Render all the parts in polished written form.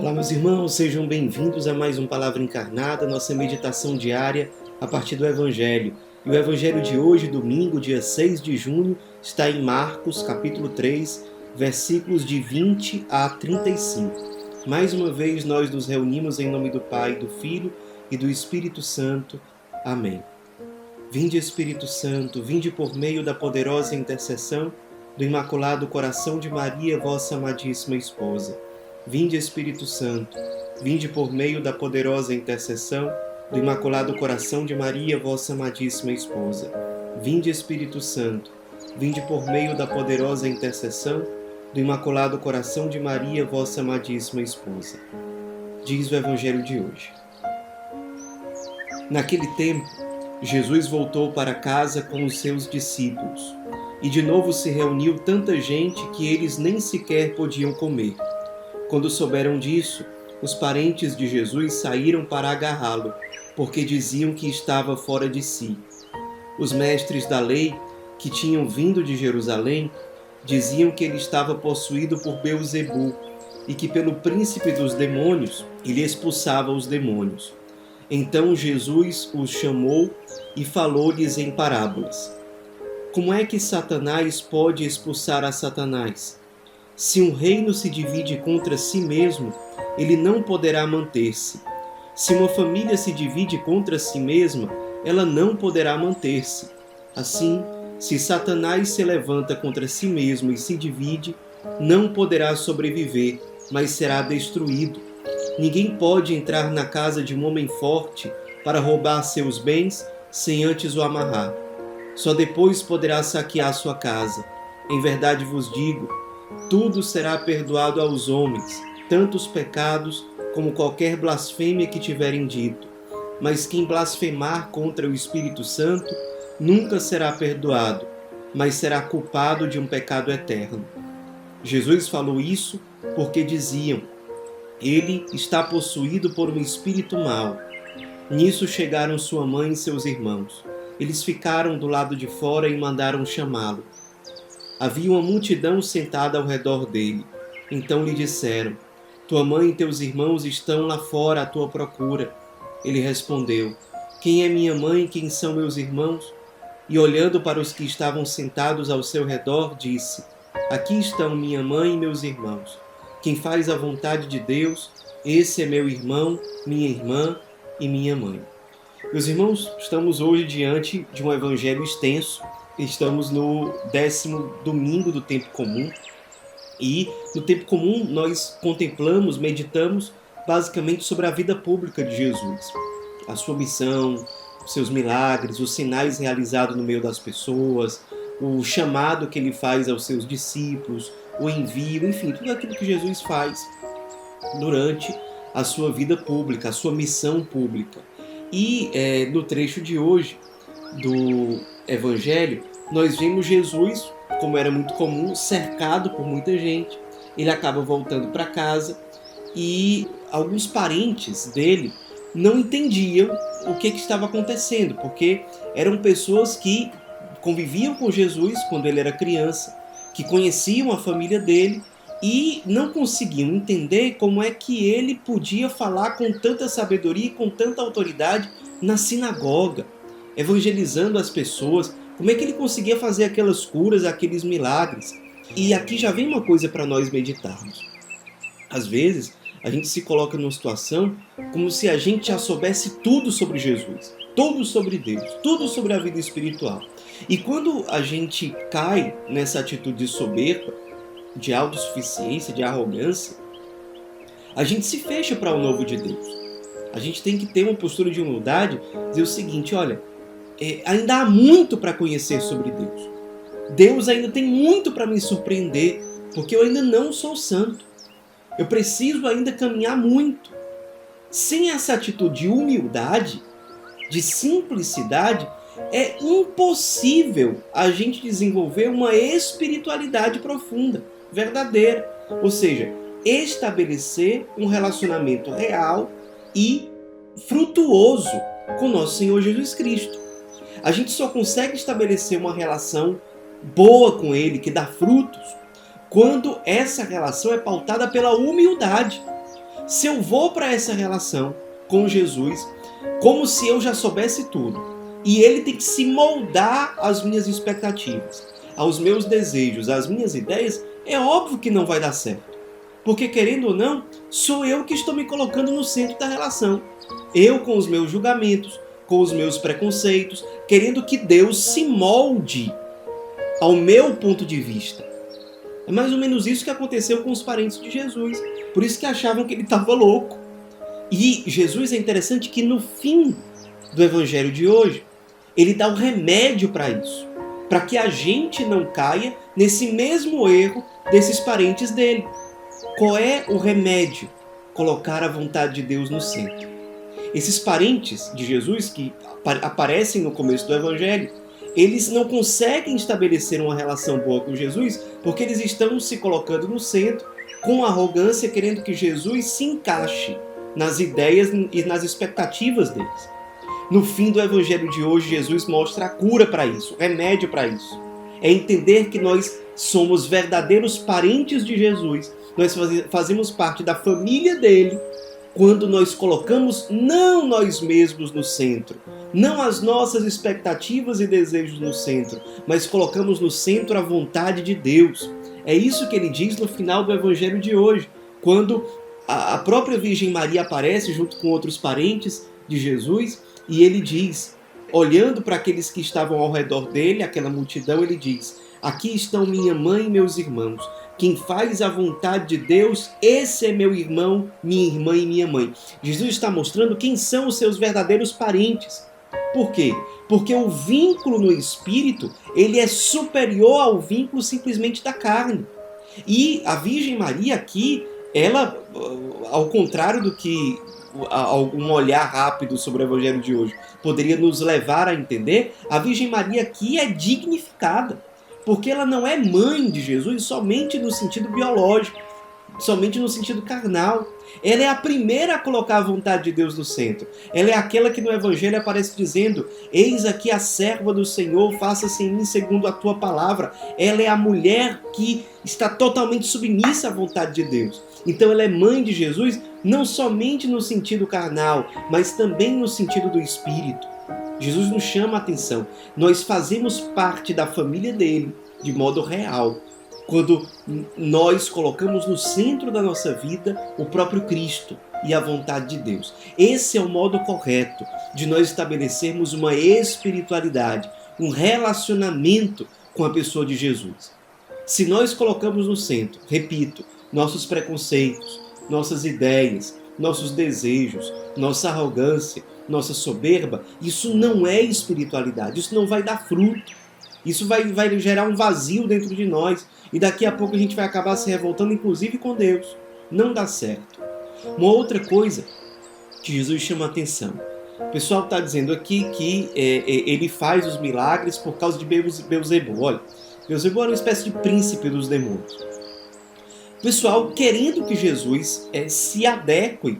Olá, meus irmãos, sejam bem-vindos a mais um Palavra Encarnada, nossa meditação diária a partir do Evangelho. E o Evangelho de hoje, domingo, dia 6 de junho, está em Marcos, capítulo 3, versículos de 20 a 35. Mais uma vez, nós nos reunimos em nome do Pai, do Filho e do Espírito Santo. Amém. Vinde, Espírito Santo, vinde por meio da poderosa intercessão do Imaculado Coração de Maria, vossa amadíssima esposa. Vinde, Espírito Santo, vinde por meio da poderosa intercessão do Imaculado Coração de Maria, vossa amadíssima esposa. Vinde, Espírito Santo, vinde por meio da poderosa intercessão do Imaculado Coração de Maria, vossa amadíssima esposa. Diz o Evangelho de hoje. Naquele tempo, Jesus voltou para casa com os seus discípulos, e de novo se reuniu tanta gente que eles nem sequer podiam comer. Quando souberam disso, os parentes de Jesus saíram para agarrá-lo, porque diziam que estava fora de si. Os mestres da lei, que tinham vindo de Jerusalém, diziam que ele estava possuído por Beelzebu e que pelo príncipe dos demônios ele expulsava os demônios. Então Jesus os chamou e falou-lhes em parábolas. Como é que Satanás pode expulsar a Satanás? Se um reino se divide contra si mesmo, ele não poderá manter-se. Se uma família se divide contra si mesma, ela não poderá manter-se. Assim, se Satanás se levanta contra si mesmo e se divide, não poderá sobreviver, mas será destruído. Ninguém pode entrar na casa de um homem forte para roubar seus bens sem antes o amarrar. Só depois poderá saquear sua casa. Em verdade vos digo, tudo será perdoado aos homens, tanto os pecados como qualquer blasfêmia que tiverem dito. Mas quem blasfemar contra o Espírito Santo nunca será perdoado, mas será culpado de um pecado eterno. Jesus falou isso porque diziam: ele está possuído por um espírito mau. Nisso chegaram sua mãe e seus irmãos. Eles ficaram do lado de fora e mandaram chamá-lo. Havia uma multidão sentada ao redor dele. Então lhe disseram: tua mãe e teus irmãos estão lá fora à tua procura. Ele respondeu: quem é minha mãe e quem são meus irmãos? E olhando para os que estavam sentados ao seu redor, disse: aqui estão minha mãe e meus irmãos. Quem faz a vontade de Deus, esse é meu irmão, minha irmã e minha mãe. Meus irmãos, estamos hoje diante de um evangelho extenso. Estamos no 10º domingo do tempo comum. E no tempo comum nós contemplamos, meditamos basicamente sobre a vida pública de Jesus. A sua missão, os seus milagres, os sinais realizados no meio das pessoas, o chamado que ele faz aos seus discípulos, o envio, enfim, tudo aquilo que Jesus faz durante a sua vida pública, a sua missão pública. E no trecho de hoje do Evangelho, nós vemos Jesus, como era muito comum, cercado por muita gente. Ele acaba voltando para casa e alguns parentes dele não entendiam o que estava acontecendo, porque eram pessoas que conviviam com Jesus quando ele era criança, que conheciam a família dele e não conseguiam entender como é que ele podia falar com tanta sabedoria e com tanta autoridade na sinagoga, evangelizando as pessoas. Como é que ele conseguia fazer aquelas curas, aqueles milagres? E aqui já vem uma coisa para nós meditarmos. Às vezes, a gente se coloca numa situação como se a gente já soubesse tudo sobre Jesus, tudo sobre Deus, tudo sobre a vida espiritual. E quando a gente cai nessa atitude de soberba, de autossuficiência, de arrogância, a gente se fecha para o novo de Deus. A gente tem que ter uma postura de humildade, dizer o seguinte: olha, ainda há muito para conhecer sobre Deus. Deus ainda tem muito para me surpreender, porque eu ainda não sou santo. Eu preciso ainda caminhar muito. Sem essa atitude de humildade, de simplicidade, é impossível a gente desenvolver uma espiritualidade profunda, verdadeira. Ou seja, estabelecer um relacionamento real e frutuoso com nosso Senhor Jesus Cristo. A gente só consegue estabelecer uma relação boa com Ele, que dá frutos, quando essa relação é pautada pela humildade. Se eu vou para essa relação com Jesus, como se eu já soubesse tudo, e ele tem que se moldar às minhas expectativas, aos meus desejos, às minhas ideias, é óbvio que não vai dar certo. Porque, querendo ou não, sou eu que estou me colocando no centro da relação. Eu com os meus julgamentos, com os meus preconceitos, querendo que Deus se molde ao meu ponto de vista. É mais ou menos isso que aconteceu com os parentes de Jesus. Por isso que achavam que ele estava louco. E Jesus, é interessante que no fim do evangelho de hoje, ele dá o remédio para isso. Para que a gente não caia nesse mesmo erro desses parentes dele. Qual é o remédio? Colocar a vontade de Deus no centro. Esses parentes de Jesus que aparecem no começo do evangelho, eles não conseguem estabelecer uma relação boa com Jesus porque eles estão se colocando no centro com arrogância, querendo que Jesus se encaixe nas ideias e nas expectativas deles. No fim do evangelho de hoje, Jesus mostra a cura para isso, o remédio para isso. É entender que nós somos verdadeiros parentes de Jesus, nós fazemos parte da família dele, quando nós colocamos não nós mesmos no centro, não as nossas expectativas e desejos no centro, mas colocamos no centro a vontade de Deus. É isso que ele diz no final do evangelho de hoje, quando a própria Virgem Maria aparece junto com outros parentes de Jesus, e ele diz, olhando para aqueles que estavam ao redor dele, aquela multidão, ele diz: aqui estão minha mãe e meus irmãos. Quem faz a vontade de Deus, esse é meu irmão, minha irmã e minha mãe. Jesus está mostrando quem são os seus verdadeiros parentes. Por quê? Porque o vínculo no espírito, ele é superior ao vínculo simplesmente da carne. E a Virgem Maria aqui, ela, ao contrário do que um olhar rápido sobre o evangelho de hoje poderia nos levar a entender, a Virgem Maria aqui é dignificada. Porque ela não é mãe de Jesus somente no sentido biológico, somente no sentido carnal. Ela é a primeira a colocar a vontade de Deus no centro. Ela é aquela que no Evangelho aparece dizendo: eis aqui a serva do Senhor, faça-se em mim segundo a tua palavra. Ela é a mulher que está totalmente submissa à vontade de Deus. Então ela é mãe de Jesus não somente no sentido carnal, mas também no sentido do espírito. Jesus nos chama a atenção. Nós fazemos parte da família dele de modo real, quando nós colocamos no centro da nossa vida o próprio Cristo e a vontade de Deus. Esse é o modo correto de nós estabelecermos uma espiritualidade, um relacionamento com a pessoa de Jesus. Se nós colocamos no centro, repito, nossos preconceitos, nossas ideias, nossos desejos, nossa arrogância, nossa soberba, isso não é espiritualidade, isso não vai dar fruto, isso vai gerar um vazio dentro de nós, e daqui a pouco a gente vai acabar se revoltando, inclusive com Deus. Não dá certo. Uma outra coisa que Jesus chama a atenção, o pessoal está dizendo aqui que ele faz os milagres por causa de Beelzebul. Olha, Beelzebul era uma espécie de príncipe dos demônios. O pessoal, querendo que Jesus se adeque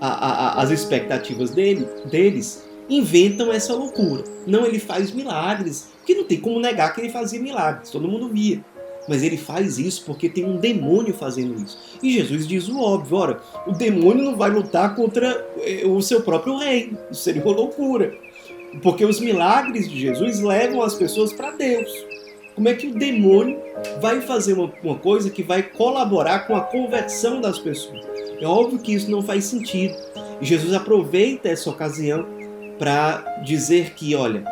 às expectativas deles, inventam essa loucura. Não, ele faz milagres, que não tem como negar que ele fazia milagres, todo mundo via. Mas ele faz isso porque tem um demônio fazendo isso. E Jesus diz o óbvio: ora, o demônio não vai lutar contra o seu próprio reino. Isso seria uma loucura. Porque os milagres de Jesus levam as pessoas para Deus. Como é que o demônio vai fazer uma coisa que vai colaborar com a conversão das pessoas? É óbvio que isso não faz sentido. E Jesus aproveita essa ocasião para dizer que, olha,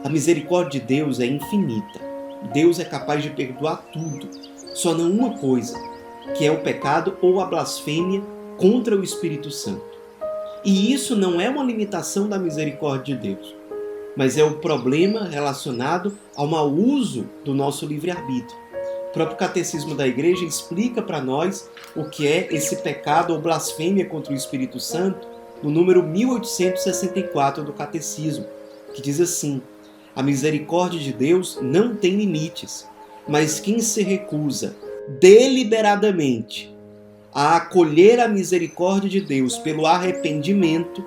a misericórdia de Deus é infinita. Deus é capaz de perdoar tudo. Só não uma coisa, que é o pecado ou a blasfêmia contra o Espírito Santo. E isso não é uma limitação da misericórdia de Deus, mas é um problema relacionado ao mau uso do nosso livre-arbítrio. O próprio Catecismo da Igreja explica para nós o que é esse pecado ou blasfêmia contra o Espírito Santo, no número 1864 do Catecismo, que diz assim: a misericórdia de Deus não tem limites, mas quem se recusa deliberadamente a acolher a misericórdia de Deus pelo arrependimento,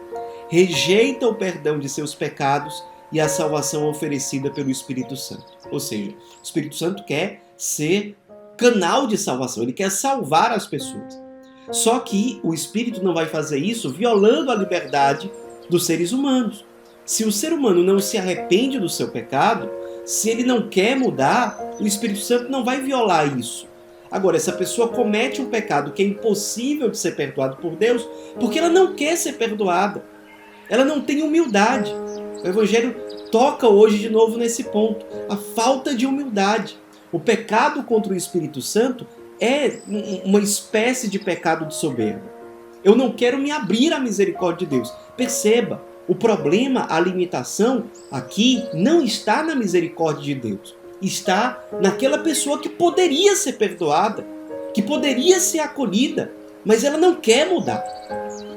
rejeita o perdão de seus pecados e a salvação oferecida pelo Espírito Santo. Ou seja, o Espírito Santo quer ser canal de salvação, ele quer salvar as pessoas. Só que o Espírito não vai fazer isso violando a liberdade dos seres humanos. Se o ser humano não se arrepende do seu pecado, se ele não quer mudar, o Espírito Santo não vai violar isso. Agora, essa pessoa comete um pecado que é impossível de ser perdoado por Deus, porque ela não quer ser perdoada. Ela não tem humildade. O Evangelho toca hoje de novo nesse ponto, a falta de humildade. O pecado contra o Espírito Santo é uma espécie de pecado de soberba. Eu não quero me abrir à misericórdia de Deus. Perceba, o problema, a limitação aqui não está na misericórdia de Deus. Está naquela pessoa que poderia ser perdoada, que poderia ser acolhida, mas ela não quer mudar.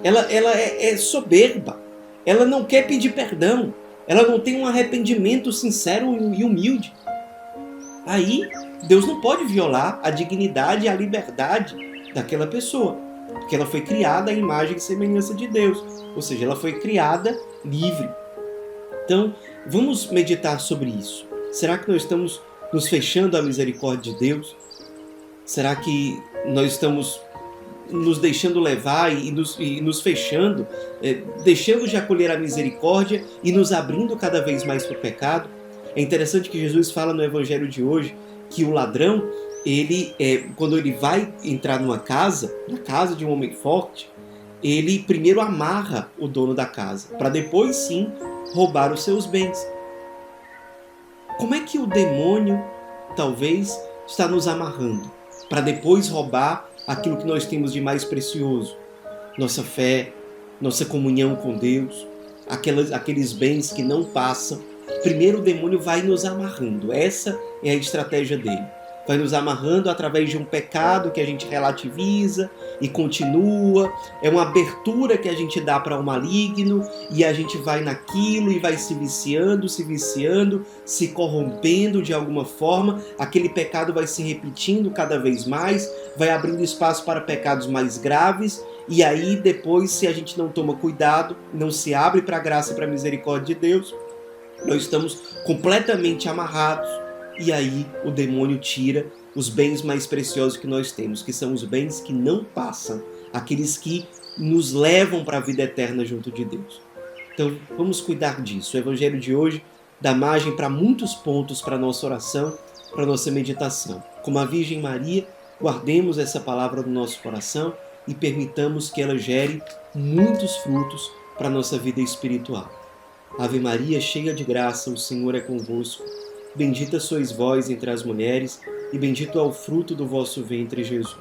Ela é soberba. Ela não quer pedir perdão. Ela não tem um arrependimento sincero e humilde. Aí, Deus não pode violar a dignidade e a liberdade daquela pessoa, porque ela foi criada à imagem e semelhança de Deus, ou seja, ela foi criada livre. Então, vamos meditar sobre isso. Será que nós estamos nos fechando à misericórdia de Deus? Será que nós estamos nos deixando levar e nos fechando, deixando de acolher a misericórdia e nos abrindo cada vez mais para o pecado? É interessante que Jesus fala no Evangelho de hoje que o ladrão, quando ele vai entrar na casa de um homem forte, ele primeiro amarra o dono da casa, para depois sim roubar os seus bens. Como é que o demônio talvez está nos amarrando para depois roubar aquilo que nós temos de mais precioso? Nossa fé, nossa comunhão com Deus, aqueles bens que não passam. Primeiro o demônio vai nos amarrando, essa é a estratégia dele. Vai nos amarrando através de um pecado que a gente relativiza e continua, é uma abertura que a gente dá para o maligno e a gente vai naquilo e vai se viciando, se corrompendo de alguma forma, aquele pecado vai se repetindo cada vez mais, vai abrindo espaço para pecados mais graves e aí depois, se a gente não toma cuidado, não se abre para a graça e para a misericórdia de Deus, nós estamos completamente amarrados e aí o demônio tira os bens mais preciosos que nós temos, que são os bens que não passam, aqueles que nos levam para a vida eterna junto de Deus. Então vamos cuidar disso. O Evangelho de hoje dá margem para muitos pontos para a nossa oração, para a nossa meditação. Como a Virgem Maria, guardemos essa palavra no nosso coração e permitamos que ela gere muitos frutos para a nossa vida espiritual. Ave Maria, cheia de graça, o Senhor é convosco. Bendita sois vós entre as mulheres, e bendito é o fruto do vosso ventre, Jesus.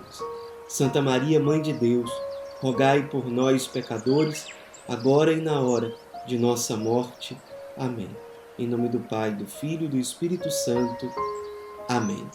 Santa Maria, Mãe de Deus, rogai por nós, pecadores, agora e na hora de nossa morte. Amém. Em nome do Pai, do Filho e do Espírito Santo. Amém.